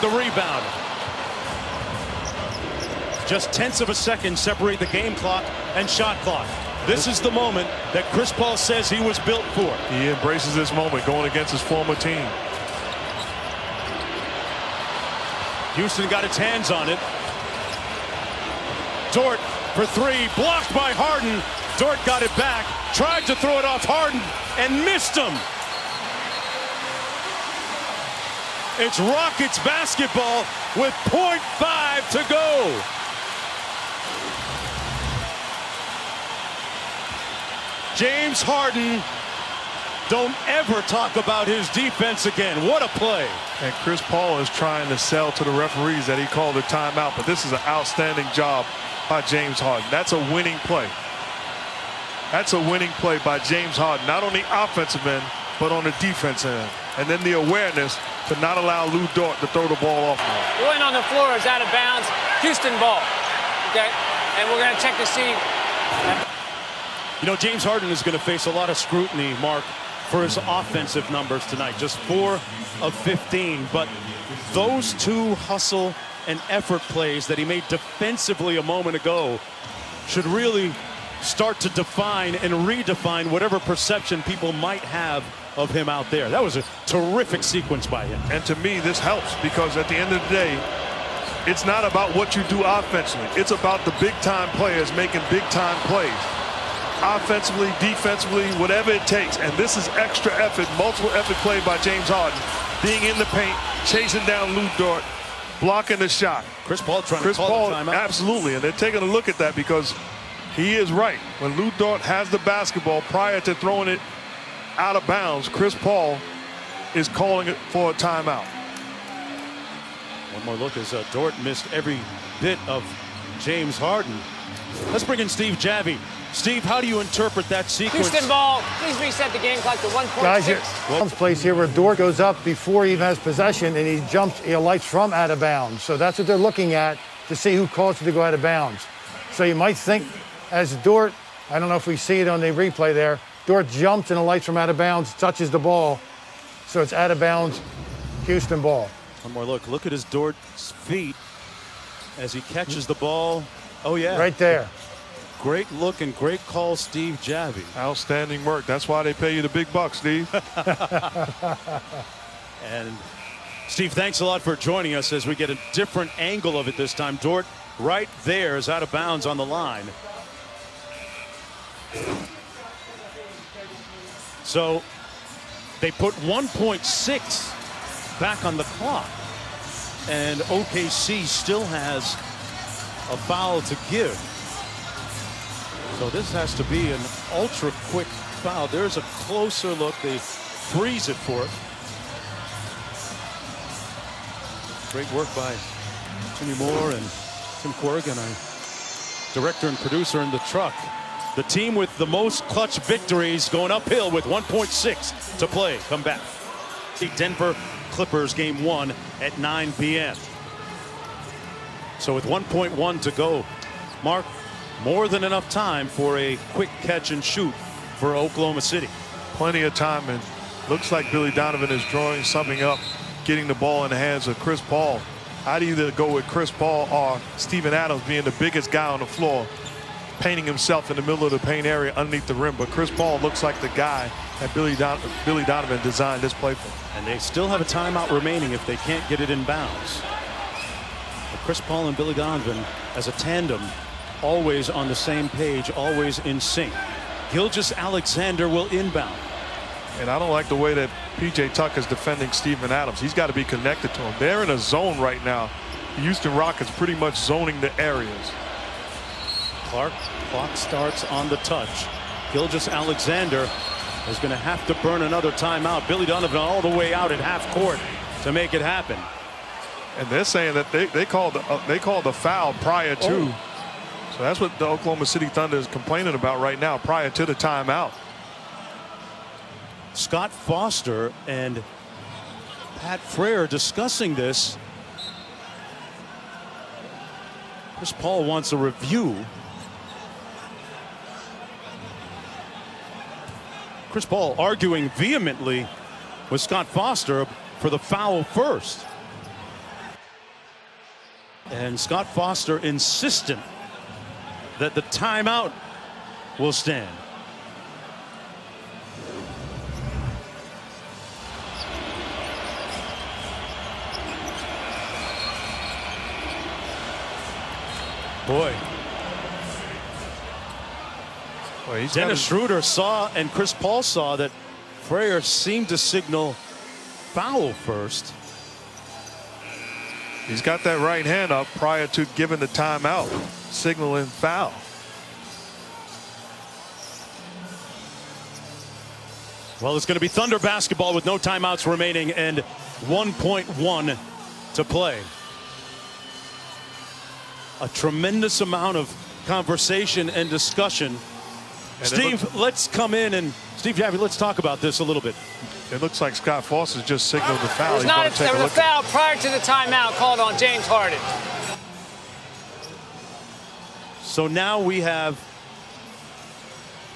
the rebound. Just tenths of a second separate the game clock and shot clock. This is the moment that Chris Paul says he was built for. He embraces this moment going against his former team. Houston got its hands on it. Dort for three, blocked by Harden. Dort got it back, tried to throw it off Harden and missed him. It's Rockets basketball with .5 to go. James Harden, don't ever talk about his defense again. What a play. And Chris Paul is trying to sell to the referees that he called a timeout, but this is an outstanding job by James Harden. That's a winning play. That's a winning play by James Harden, not on the offensive end, but on the defensive end. And then the awareness to not allow Lou Dort to throw the ball off. Going on the floor is out of bounds. Houston ball. Okay? And we're going to check to see. You know, James Harden is going to face a lot of scrutiny, Mark, for his offensive numbers tonight. Just 4 of 15. But those two hustle and effort plays that he made defensively a moment ago should really start to define and redefine whatever perception people might have of him out there. That was a terrific sequence by him. And to me, this helps because at the end of the day, it's not about what you do offensively. It's about the big-time players making big-time plays. Offensively, defensively, whatever it takes. And this is extra effort, multiple effort play by James Harden. Being in the paint, chasing down Lou Dort, blocking the shot. Chris Paul trying to call the timeout. Absolutely, and they're taking a look at that because he is right. When Lou Dort has the basketball prior to throwing it out of bounds, Chris Paul is calling it for a timeout. One more look as Dort missed every bit of James Harden. Let's bring in Steve Javie. Steve, how do you interpret that sequence? Houston ball. Please reset the game clock to 1.6. Guys, here, place here where Dort goes up before he even has possession, and he alights from out of bounds. So that's what they're looking at to see who caused it to go out of bounds. So you might think as Dort, I don't know if we see it on the replay there, Dort jumps and alights from out of bounds, touches the ball. So it's out of bounds, Houston ball. One more look. Look at his Dort's feet as he catches the ball. Oh, yeah. Right there. Great look and great call, Steve Javie. Outstanding work. That's why they pay you the big bucks, Steve. And Steve, thanks a lot for joining us as we get a different angle of it this time. Dort right there is out of bounds on the line. So they put 1.6 back on the clock, and OKC still has a foul to give. So this has to be an ultra quick foul. There's a closer look. They freeze it for it. Great work by Jimmy Moore and Tim Corrigan, our director and producer in the truck. The team with the most clutch victories going uphill with 1.6 to play. Come back. The Denver Clippers game 1 at 9 p.m. So with 1.1 to go, Mark, more than enough time for a quick catch and shoot for Oklahoma City. Plenty of time, and looks like Billy Donovan is drawing something up, getting the ball in the hands of Chris Paul. I'd either go with Chris Paul or Steven Adams being the biggest guy on the floor, painting himself in the middle of the paint area underneath the rim. But Chris Paul looks like the guy that Billy Donovan designed this play for. And they still have a timeout remaining if they can't get it in bounds. But Chris Paul and Billy Donovan as a tandem, always on the same page, always in sync. Gilgeous-Alexander will inbound. And I don't like the way that P.J. Tucker is defending Steven Adams. He's got to be connected to him. They're in a zone right now. The Houston Rockets pretty much zoning the areas. Clock starts on the touch. Gilgeous-Alexander is going to have to burn another timeout. Billy Donovan all the way out at half court to make it happen. And they're saying that they called the foul prior to. Oh. So that's what the Oklahoma City Thunder is complaining about right now, prior to the timeout. Scott Foster and Pat Frere discussing this. Chris Paul wants a review. Chris Paul arguing vehemently with Scott Foster for the foul first. And Scott Foster insistent that the timeout will stand. Boy. Well, Dennis Schroeder saw and Chris Paul saw that Frere seemed to signal foul first. He's got that right hand up prior to giving the timeout, signaling foul. Well, it's going to be Thunder basketball with no timeouts remaining and 1.1 to play. A tremendous amount of conversation and discussion. And Steve, let's come in and Steve Jaffe, let's talk about this a little bit. It looks like Scott Foster's just signaled the foul. There was a foul prior to the timeout called on James Harden. So now we have.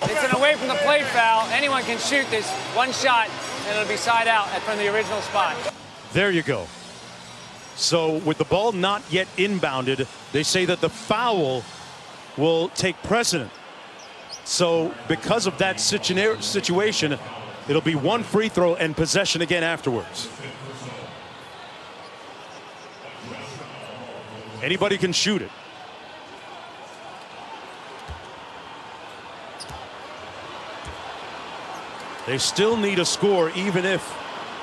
It's an away from the plate foul. Anyone can shoot this one shot and it'll be side out from the original spot. There you go. So with the ball not yet inbounded, they say that the foul will take precedent. So because of that situation, it'll be one free throw and possession again afterwards. Anybody can shoot it. They still need a score even if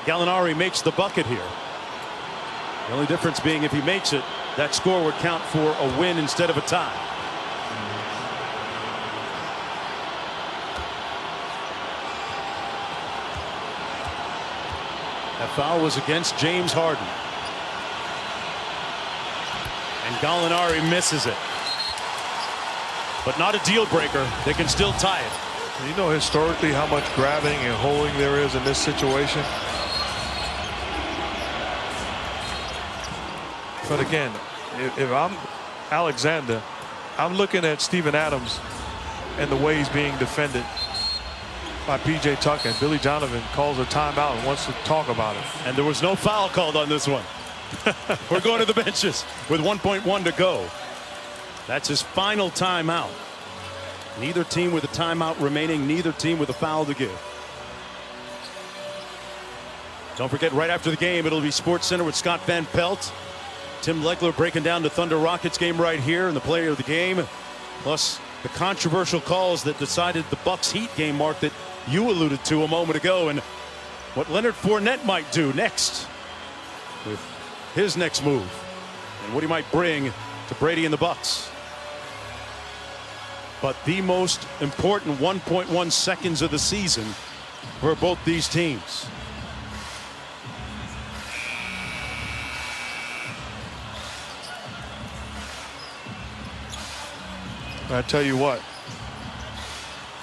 Gallinari makes the bucket here. The only difference being if he makes it, that score would count for a win instead of a tie. That foul was against James Harden. And Gallinari misses it. But not a deal breaker. They can still tie it. You know historically how much grabbing and holding there is in this situation. But again, if I'm Alexander, I'm looking at Steven Adams and the way he's being defended by P.J. Tucker. And Billy Donovan calls a timeout and wants to talk about it. And there was no foul called on this one. We're going to the benches with 1.1 to go. That's his final timeout. Neither team with a timeout remaining, neither team with a foul to give. Don't forget, right after the game, it'll be Sports Center with Scott Van Pelt. Tim Legler breaking down the Thunder Rockets game right here and the player of the game. Plus the controversial calls that decided the Bucks Heat game, Mark, that you alluded to a moment ago, and what Leonard Fournette might do next with his next move and what he might bring to Brady and the Bucks. But the most important 1.1 seconds of the season for both these teams. I tell you what,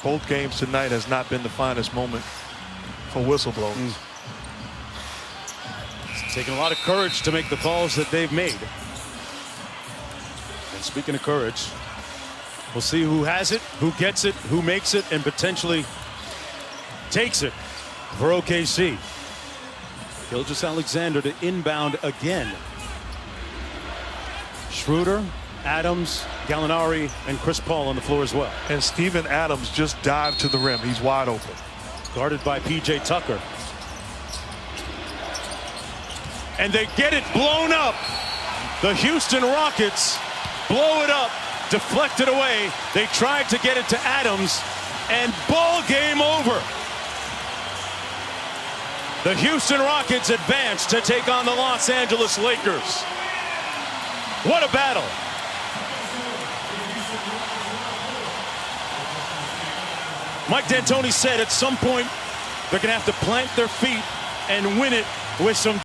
both games tonight has not been the finest moment for whistleblowers. It's taken a lot of courage to make the calls that they've made. And speaking of courage, we'll see who has it, who gets it, who makes it, and potentially takes it for OKC. Gilgeous-Alexander to inbound again. Schroeder, Adams, Gallinari, and Chris Paul on the floor as well. And Steven Adams just dived to the rim. He's wide open. Guarded by P.J. Tucker. And they get it blown up. The Houston Rockets blow it up, deflect it away. They tried to get it to Adams, and ball game over. The Houston Rockets advance to take on the Los Angeles Lakers. What a battle. Mike D'Antoni said at some point they're going to have to plant their feet and win it with some